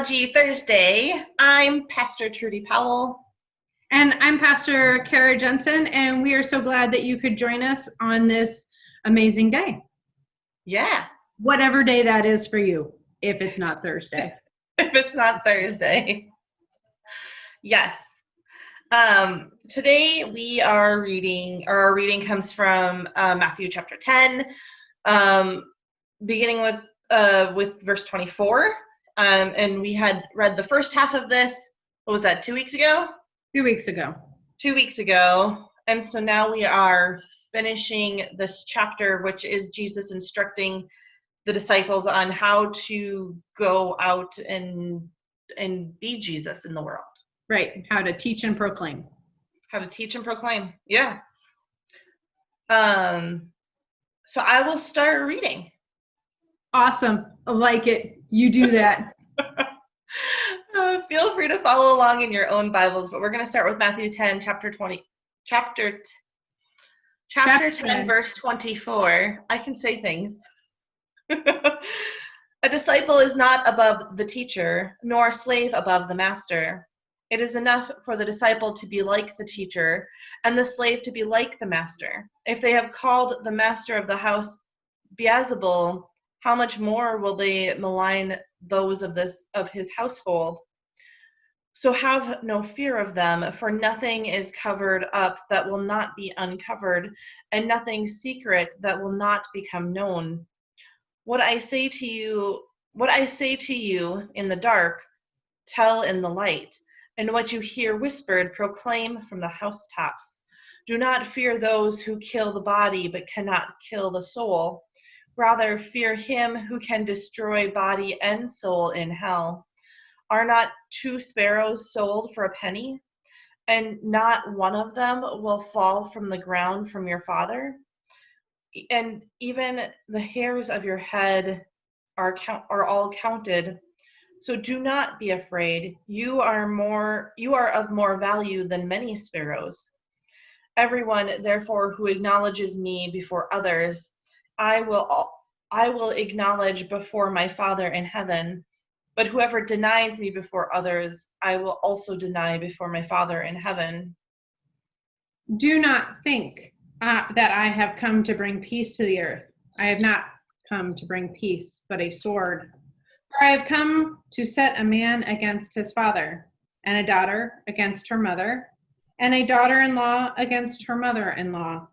Theology Thursday. I'm Pastor Trudy Powell. And I'm Pastor Cara Jensen, and we are so glad that you could join us on this amazing day. Yeah. Whatever day that is for you, if it's not Thursday. If it's not Thursday. Yes. Today we are reading, or our reading comes from Matthew chapter 10, beginning with verse 24. And we had read the first half of this, what was that, 2 weeks ago? 2 weeks ago. 2 weeks ago. And so now we are finishing this chapter, which is Jesus instructing the disciples on how to go out and be Jesus in the world. Right. How to teach and proclaim. How to teach and proclaim. Yeah. So I will start reading. Awesome. I like it. You do that. Feel free to follow along in your own Bibles, but we're going to start with Matthew 10, chapter 10, verse 24. I can say things. A disciple is not above the teacher, nor a slave above the master. It is enough for the disciple to be like the teacher, and the slave to be like the master. If they have called the master of the house Beelzebul, how much more will they malign those of his household? So have no fear of them, for nothing is covered up that will not be uncovered, and nothing secret that will not become known. What I say to you in the dark, tell in the light, and what you hear whispered, proclaim from the housetops. Do not fear those who kill the body, but cannot kill the soul. Rather, fear him who can destroy body and soul in hell. Are not 2 sparrows sold for a penny? And not one of them will fall from the ground from your Father? And even the hairs of your head are all counted. So do not be afraid. You are of more value than many sparrows. Everyone, therefore, who acknowledges me before others, I will acknowledge before my Father in heaven. But whoever denies me before others, I will also deny before my Father in heaven. Do not think that I have come to bring peace to the earth. I have not come to bring peace, but a sword. For I have come to set a man against his father, and a daughter against her mother, and a daughter-in-law against her mother-in-law.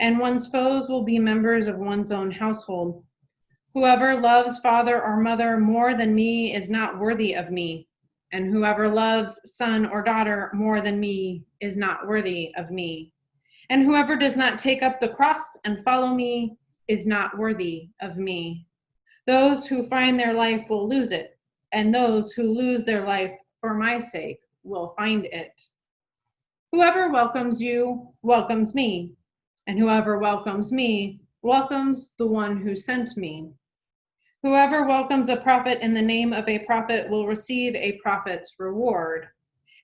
And one's foes will be members of one's own household. Whoever loves father or mother more than me is not worthy of me, and whoever loves son or daughter more than me is not worthy of me. And whoever does not take up the cross and follow me is not worthy of me. Those who find their life will lose it, and those who lose their life for my sake will find it. Whoever welcomes you welcomes me, and whoever welcomes me welcomes the one who sent me. Whoever welcomes a prophet in the name of a prophet will receive a prophet's reward.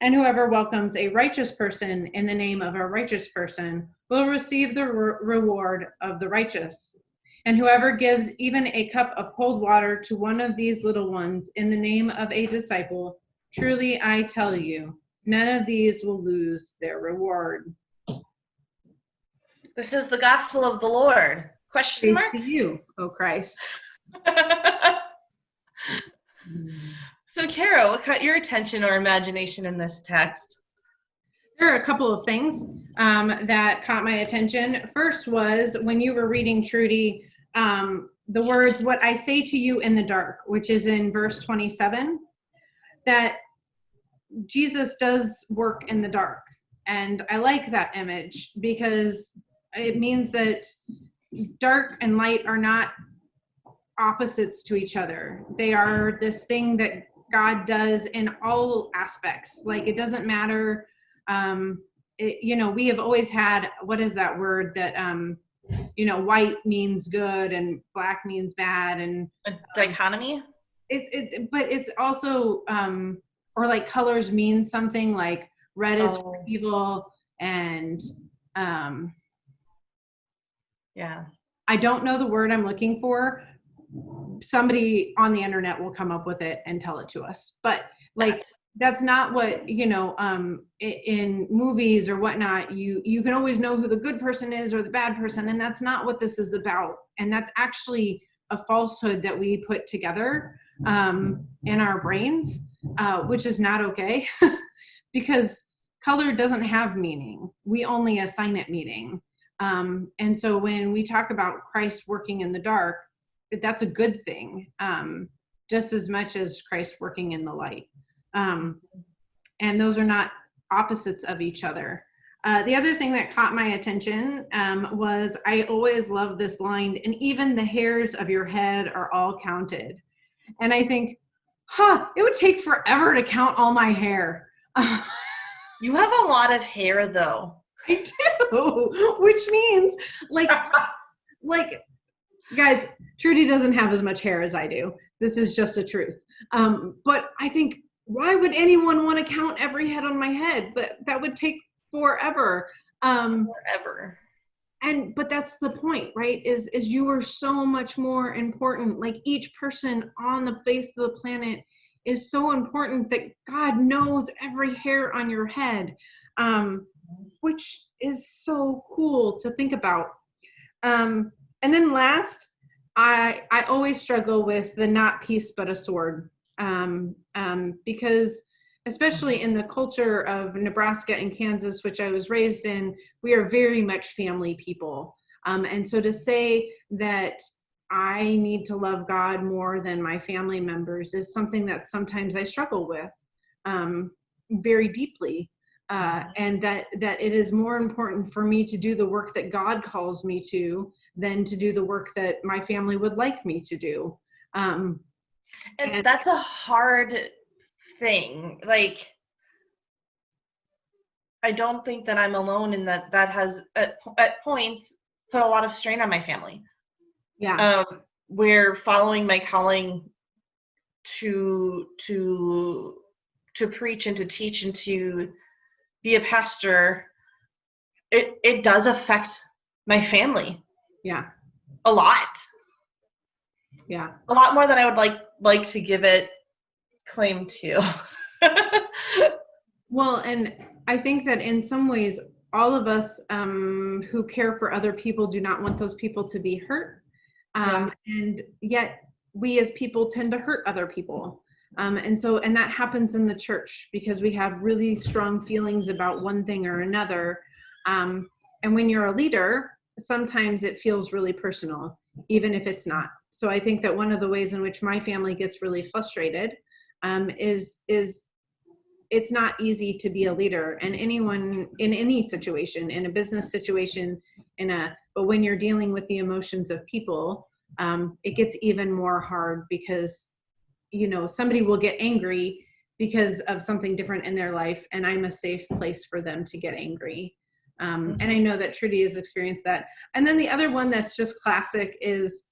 And whoever welcomes a righteous person in the name of a righteous person will receive the reward of the righteous. And whoever gives even a cup of cold water to one of these little ones in the name of a disciple, truly I tell you, none of these will lose their reward. This is the gospel of the Lord. Question mark? Praise to you, O Christ. So, Cara, what caught your attention or imagination in this text? There are a couple of things that caught my attention. First was when you were reading, Trudy, the words, what I say to you in the dark, which is in verse 27, that Jesus does work in the dark. And I like that image because it means that dark and light are not opposites to each other. They are this thing that God does in all aspects. Like, it doesn't matter. We have always had, what is that word that, white means good and black means bad, and a dichotomy. But it's also, or like colors mean something, like red is for evil, and yeah. I don't know the word I'm looking for, somebody on the internet will come up with it and tell it to us. But like, that's not what, in movies or whatnot, you can always know who the good person is or the bad person. And that's not what this is about. And that's actually a falsehood that we put together in our brains, which is not okay because color doesn't have meaning. We only assign it meaning. And so when we talk about Christ working in the dark, that's a good thing, just as much as Christ working in the light. And those are not opposites of each other. The other thing that caught my attention was, I always love this line, and even the hairs of your head are all counted. And I think, it would take forever to count all my hair. You have a lot of hair, though. I do, which means like guys, Trudy doesn't have as much hair as I do. This is just a truth. But I think, why would anyone want to count every head on my head? But that would take forever. Forever. But that's the point, right? Is you are so much more important. Like, each person on the face of the planet is so important that God knows every hair on your head, which is so cool to think about. And then last, I always struggle with the not peace but a sword, because especially in the culture of Nebraska and Kansas, which I was raised in, we are very much family people. And so to say that I need to love God more than my family members is something that sometimes I struggle with very deeply. And that it is more important for me to do the work that God calls me to than to do the work that my family would like me to do. And that's a hard thing. Like, I don't think that I'm alone in that has at points put a lot of strain on my family. Yeah. We're following my calling to preach and to teach and to be a pastor. It does affect my family. Yeah. A lot. Yeah. A lot more than I would like to give it claim to. Well, and I think that in some ways, all of us who care for other people do not want those people to be hurt. And yet we as people tend to hurt other people. And that happens in the church because we have really strong feelings about one thing or another. And when you're a leader, sometimes it feels really personal, even if it's not. So I think that one of the ways in which my family gets really frustrated is it's not easy to be a leader, and anyone in any situation, in a business situation, but when you're dealing with the emotions of people, it gets even more hard because, somebody will get angry because of something different in their life, and I'm a safe place for them to get angry. And I know that Trudy has experienced that. And then the other one that's just classic is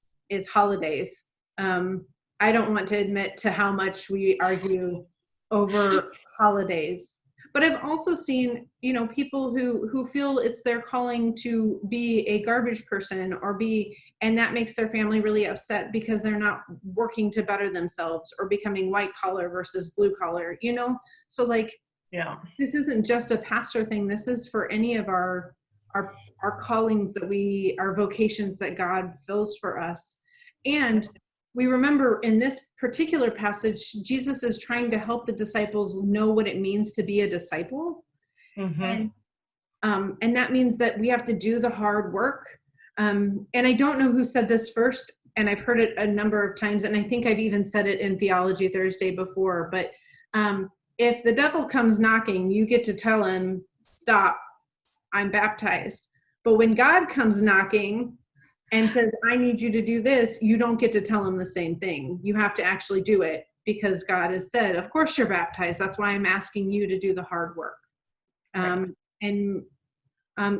holidays. I don't want to admit to how much we argue over holidays, but I've also seen, people who feel it's their calling to be a garbage person and that makes their family really upset because they're not working to better themselves or becoming white collar versus blue collar, So this isn't just a pastor thing. This is for any of our callings our vocations that God fills for us. And we remember in this particular passage, Jesus is trying to help the disciples know what it means to be a disciple. Mm-hmm. And that means that we have to do the hard work. And I don't know who said this first, and I've heard it a number of times, and I think I've even said it in Theology Thursday before, but if the devil comes knocking, you get to tell him, stop, I'm baptized. But when God comes knocking and says, I need you to do this, you don't get to tell him the same thing. You have to actually do it because God has said, of course you're baptized. That's why I'm asking you to do the hard work. Right. And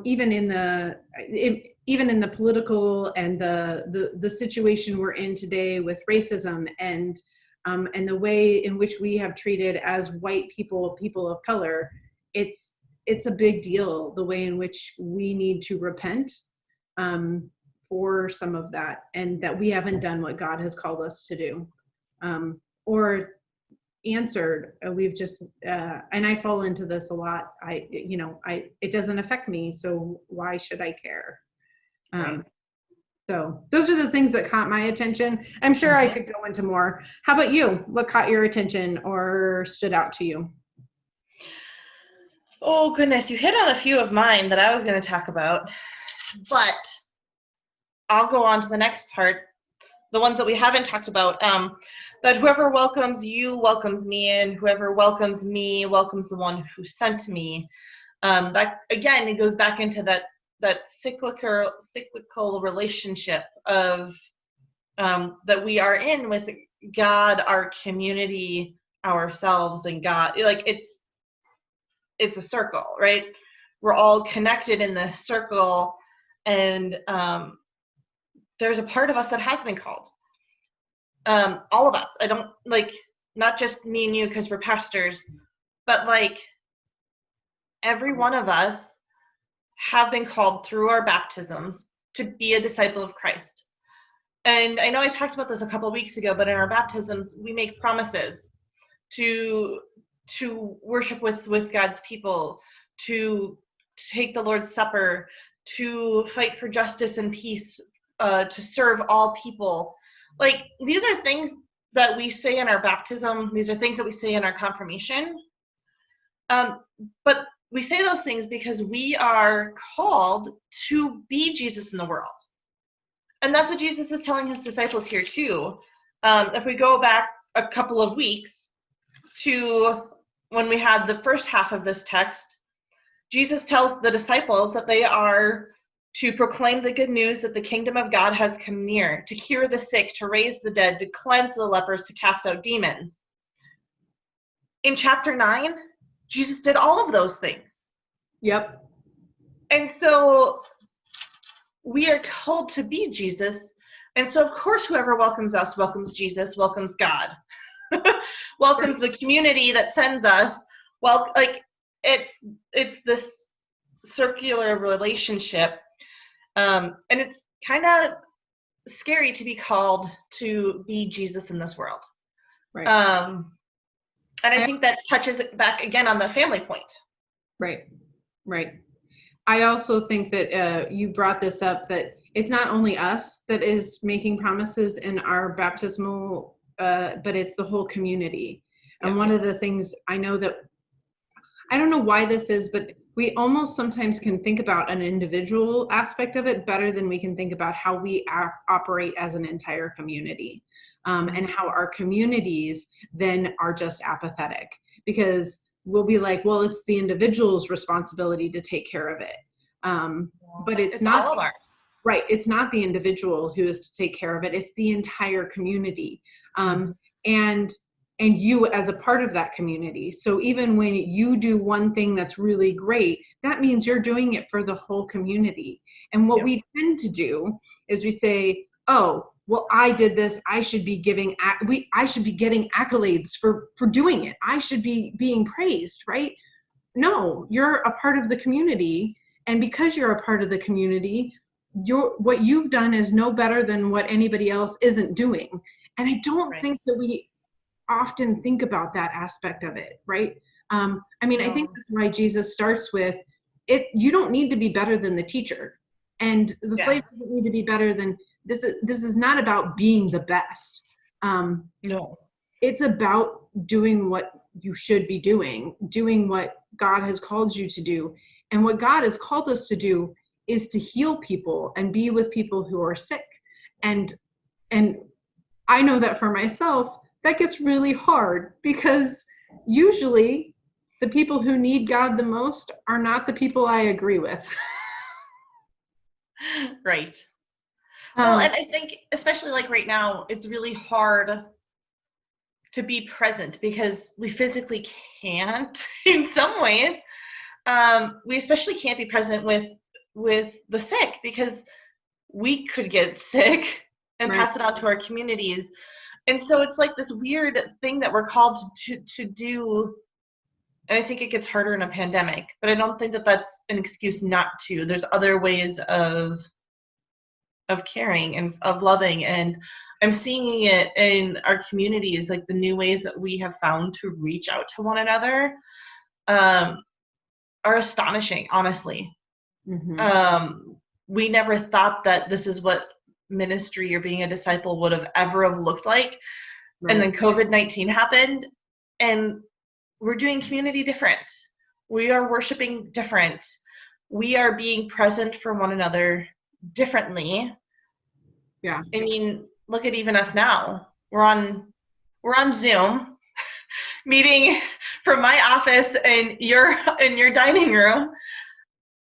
even in the political and the situation we're in today with racism and the way in which we have treated as white people of color, it's a big deal, the way in which we need to repent for some of that, and that we haven't done what God has called us to do, or answered. We've just, and I fall into this a lot. It doesn't affect me, so why should I care? Right. So those are the things that caught my attention. I'm sure I could go into more. How about you? What caught your attention or stood out to you? Oh, goodness. You hit on a few of mine that I was going to talk about, but I'll go on to the next part, the ones that we haven't talked about, that whoever welcomes you welcomes me, and whoever welcomes me welcomes the one who sent me. That, again, it goes back into that cyclical relationship of that we are in with God, our community, ourselves, and God. Like, it's a circle, right? We're all connected in this circle, and there's a part of us that has been called. All of us. I don't, like, not just me and you because we're pastors, but like every one of us have been called through our baptisms to be a disciple of Christ. And I know I talked about this a couple of weeks ago, but in our baptisms, we make promises to worship with God's people, to take the Lord's Supper, to fight for justice and peace, to serve all people. Like, these are things that we say in our baptism. These are things that we say in our confirmation. But we say those things because we are called to be Jesus in the world. And that's what Jesus is telling his disciples here too. If we go back a couple of weeks to when we had the first half of this text, Jesus tells the disciples that they are to proclaim the good news that the kingdom of God has come near, to cure the sick, to raise the dead, to cleanse the lepers, to cast out demons. In chapter 9, Jesus did all of those things. Yep. And so we are called to be Jesus. And so, of course, whoever welcomes us welcomes Jesus, welcomes God, welcomes the community that sends us. Well, like, it's this circular relationship. And it's kind of scary to be called to be Jesus in this world. Right. And I think that touches back again on the family point. Right. Right. I also think that you brought this up, that it's not only us that is making promises in our baptismal, but it's the whole community. And one of the things I know that, I don't know why this is, but we almost sometimes can think about an individual aspect of it better than we can think about how we operate as an entire community, and how our communities then are just apathetic, because we'll be like, well, it's the individual's responsibility to take care of it. But it's not all of ours. Right. It's not the individual who is to take care of it. It's the entire community. And you as a part of that community. So even when you do one thing that's really great, that means you're doing it for the whole community. And what we tend to do is we say, oh, well, I did this. I should be getting accolades for doing it. I should be being praised, right? No, you're a part of the community. And because you're a part of the community, what you've done is no better than what anybody else isn't doing. And I don't think that we often think about that aspect of it, right? I think that's why Jesus starts with it. You don't need to be better than the teacher, and the slave doesn't need to be better than this. This is not about being the best. No, it's about doing what you should be doing what God has called you to do. And what God has called us to do is to heal people and be with people who are sick. And I know that for myself, that gets really hard, because usually the people who need God the most are not the people I agree with. Right. Well, and I think especially like right now, it's really hard to be present because we physically can't in some ways. We especially can't be present with the sick, because we could get sick and pass it on to our communities. And so it's like this weird thing that we're called to do. And I think it gets harder in a pandemic, but I don't think that that's an excuse not to. There's other ways of of caring and of loving. And I'm seeing it in our communities, like the new ways that we have found to reach out to one another are astonishing, honestly. We never thought that this is what ministry or being a disciple would have ever have looked like. Right. And then COVID-19 happened, and we're doing community different. We are worshiping different. We are being present for one another differently. Yeah. I mean, look at even us now. We're on Zoom, meeting from my office in your dining room,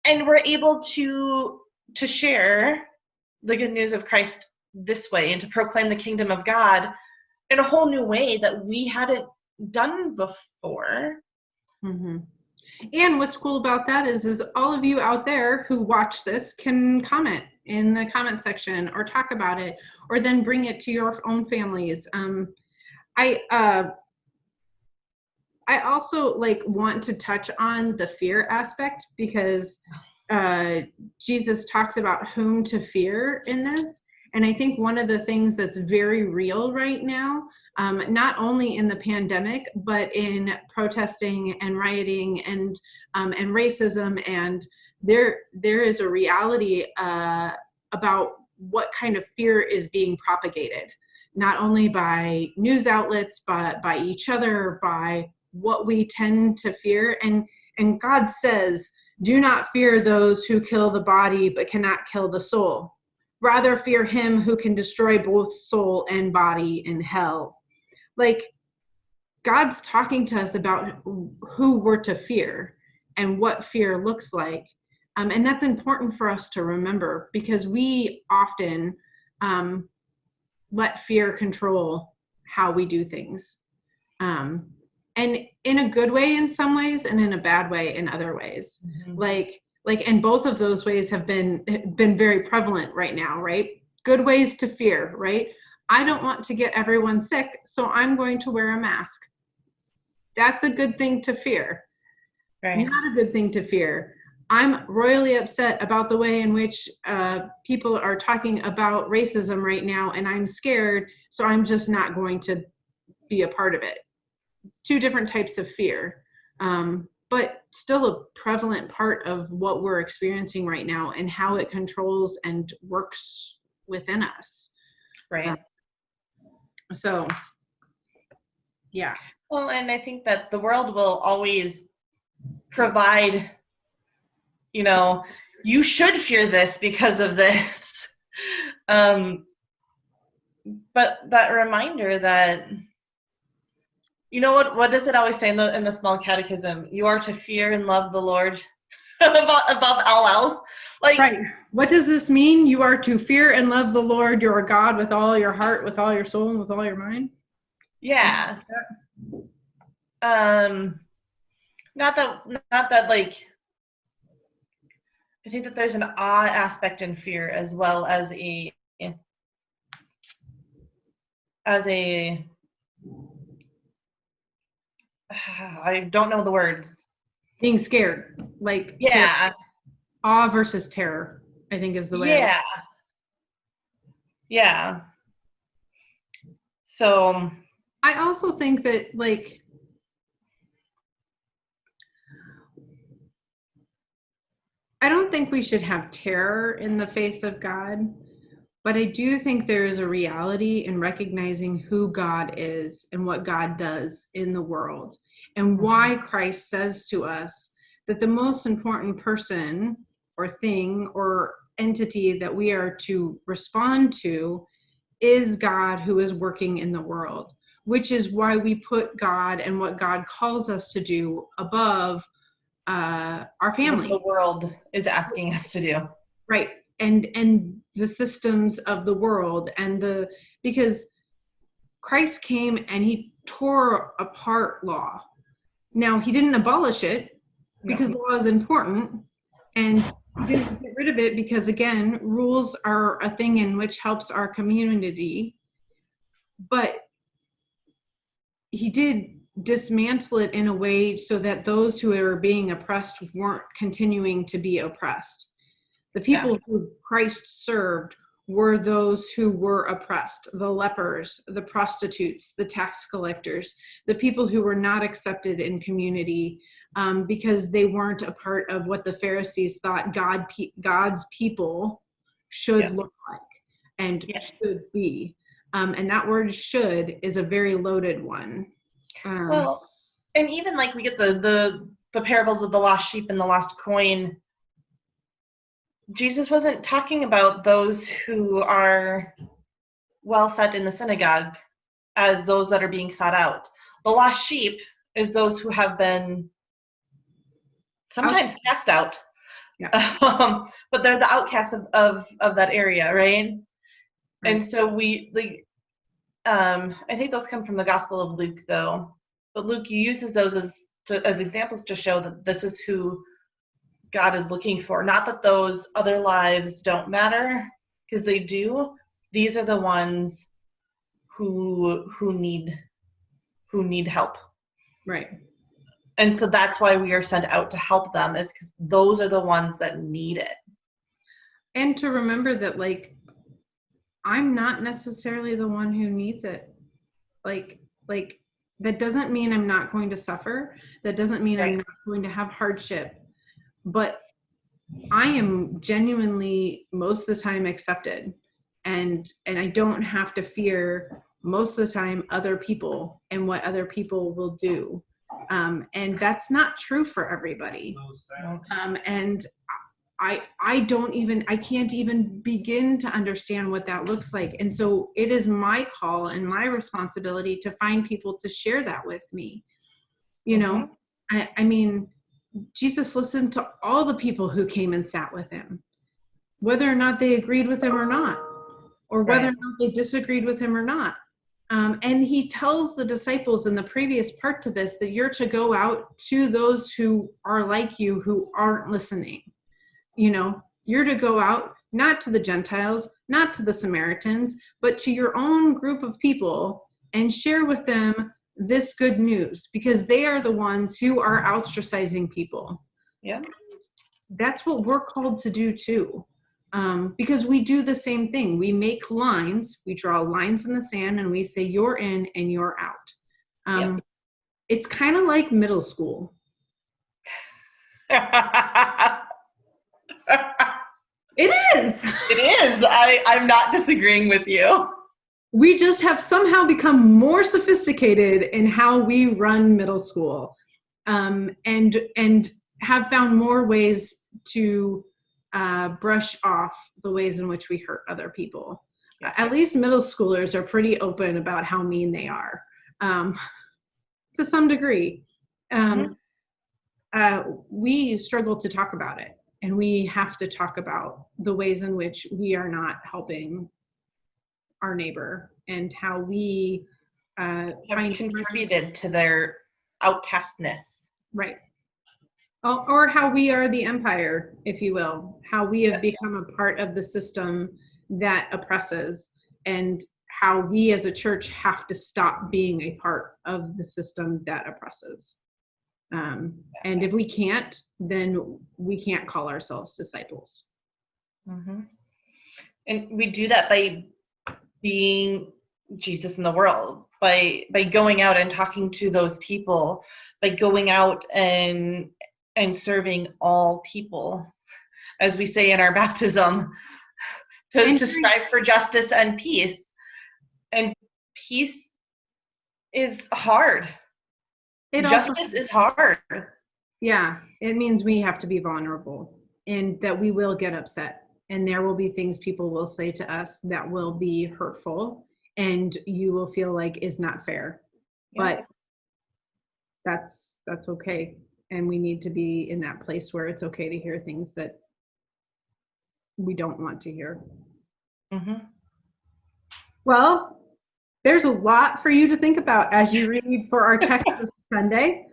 and we're able to share the good news of Christ this way and to proclaim the kingdom of God in a whole new way that we hadn't done before. Mm-hmm. And what's cool about that is all of you out there who watch this can comment in the comment section or talk about it, or then bring it to your own families. I also want to touch on the fear aspect, because Jesus talks about whom to fear in this. And I think one of the things that's very real right now, not only in the pandemic, but in protesting and rioting and racism, and there is a reality about what kind of fear is being propagated, not only by news outlets, but by each other, by what we tend to fear. And God says, do not fear those who kill the body but cannot kill the soul. Rather fear him who can destroy both soul and body in hell. God's talking to us about who we're to fear and what fear looks like. And that's important for us to remember, because we often let fear control how we do things. And in a good way in some ways, and in a bad way in other ways. Mm-hmm. And both of those ways have been very prevalent right now, right? Good ways to fear, right? I don't want to get everyone sick, so I'm going to wear a mask. That's a good thing to fear. Right. Not a good thing to fear. I'm royally upset about the way in which people are talking about racism right now, and I'm scared, so I'm just not going to be a part of it. Two different types of fear, but still a prevalent part of what we're experiencing right now and how it controls and works within us. Right. So, yeah. Well, and I think that the world will always provide, you should fear this because of this. But that reminder that, what does it always say in the small catechism? You are to fear and love the Lord above all else. Right. What does this mean? You are to fear and love the Lord your God with all your heart, with all your soul, and with all your mind. Yeah. Not that I think that there's an awe aspect in fear, as well as I don't know the words. Being scared, yeah. Terror. Awe versus terror, I think, is the way. Yeah. Yeah. So I also think that I don't think we should have terror in the face of God, but I do think there is a reality in recognizing who God is and what God does in the world, and why Christ says to us that the most important person or thing or entity that we are to respond to is God, who is working in the world, which is why we put God and what God calls us to do above our family. What the world is asking us to do. Right. And the systems of the world, because Christ came and he tore apart law. Now, he didn't abolish it, because law is important, and he didn't get rid of it because, again, rules are a thing in which helps our community, but he did dismantle it in a way so that those who are being oppressed weren't continuing to be oppressed. The people who Christ served were those who were oppressed, the lepers, the prostitutes, the tax collectors, the people who were not accepted in community because they weren't a part of what the Pharisees thought God's people should look like and should be. And that word should is a very loaded one. Well, and even like we get the parables of the lost sheep and the lost coin. Jesus wasn't talking about those who are well set in the synagogue as those that are being sought out. The lost sheep is those who have been sometimes cast out. Yeah. But they're the outcasts of that area, right? And so we like I think those come from the Gospel of Luke, though. But Luke uses those as examples to show that this is who God is looking for. Not that those other lives don't matter, because they do. These are the ones who need help. Right. And so that's why we are sent out to help them, is because those are the ones that need it. And to remember that, like, I'm not necessarily the one who needs it. Like that doesn't mean I'm not going to suffer. That doesn't mean I'm not going to have hardship. But I am genuinely most of the time accepted. And I don't have to fear most of the time other people and what other people will do. And that's not true for everybody. And I can't even begin to understand what that looks like. And so it is my call and my responsibility to find people to share that with me. You know, I mean, Jesus listened to all the people who came and sat with him, whether or not they agreed with him or not, or whether or not they disagreed with him or not. And he tells the disciples in the previous part to this that you're to go out to those who are like you, who aren't listening. You know, you're to go out, not to the Gentiles, not to the Samaritans, but to your own group of people and share with them this good news, because they are the ones who are ostracizing people. Yeah. That's what we're called to do too. Because we do the same thing. We make lines, we draw lines in the sand, and we say, you're in and you're out. It's kind of like middle school. It is. It is. I'm not disagreeing with you. We just have somehow become more sophisticated in how we run middle school, and have found more ways to brush off the ways in which we hurt other people. At least middle schoolers are pretty open about how mean they are, to some degree. We struggle to talk about it. And we have to talk about the ways in which we are not helping our neighbor and how we have contributed to their outcastness. Right. Or how we are the empire, if you will, how we have become a part of the system that oppresses, and how we as a church have to stop being a part of the system that oppresses. And if we can't, then we can't call ourselves disciples. And we do that by being Jesus in the world, by going out and talking to those people, by going out and serving all people, as we say in our baptism, to strive for justice and peace. And peace is hard. Justice is hard. Yeah, it means we have to be vulnerable, and that we will get upset, and there will be things people will say to us that will be hurtful, and you will feel like is not fair. But that's okay, and we need to be in that place where it's okay to hear things that we don't want to hear. Well, there's a lot for you to think about as you read for our text this Sunday.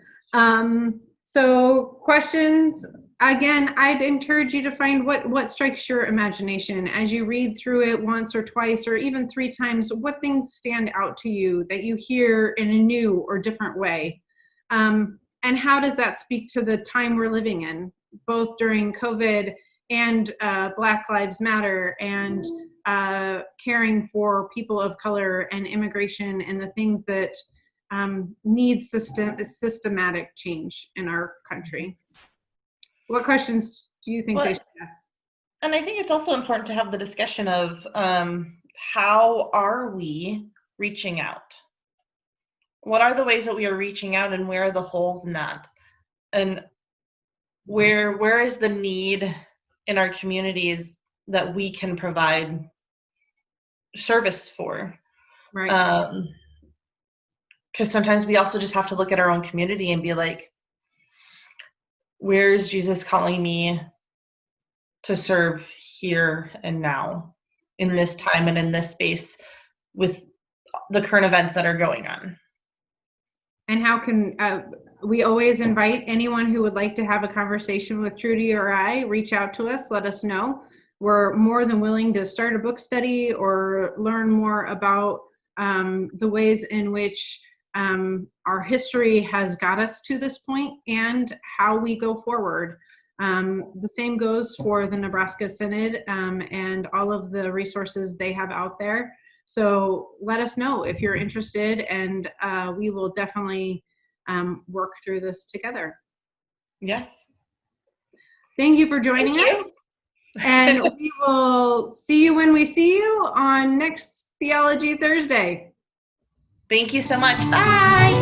So questions, again, I'd encourage you to find what strikes your imagination as you read through it once or twice or even 3 times. What things stand out to you that you hear in a new or different way? And how does that speak to the time we're living in, both during COVID and Black Lives Matter and caring for people of color and immigration and the things that need systematic change in our country. What questions do you think they should ask? And I think it's also important to have the discussion of how are we reaching out? What are the ways that we are reaching out, and where are the holes in that? And where is the need in our communities that we can provide service for? Right. Because sometimes we also just have to look at our own community and be like, where is Jesus calling me to serve here and now, in this time and in this space, with the current events that are going on? And how can we always invite anyone who would like to have a conversation with Trudy or I, reach out to us, let us know. We're more than willing to start a book study or learn more about the ways in which our history has got us to this point and how we go forward. The same goes for the Nebraska Synod and all of the resources they have out there. So let us know if you're interested, and we will definitely work through this together. Yes. Thank you for joining us. And we will see you when we see you on next Theology Thursday. Thank you so much. Bye.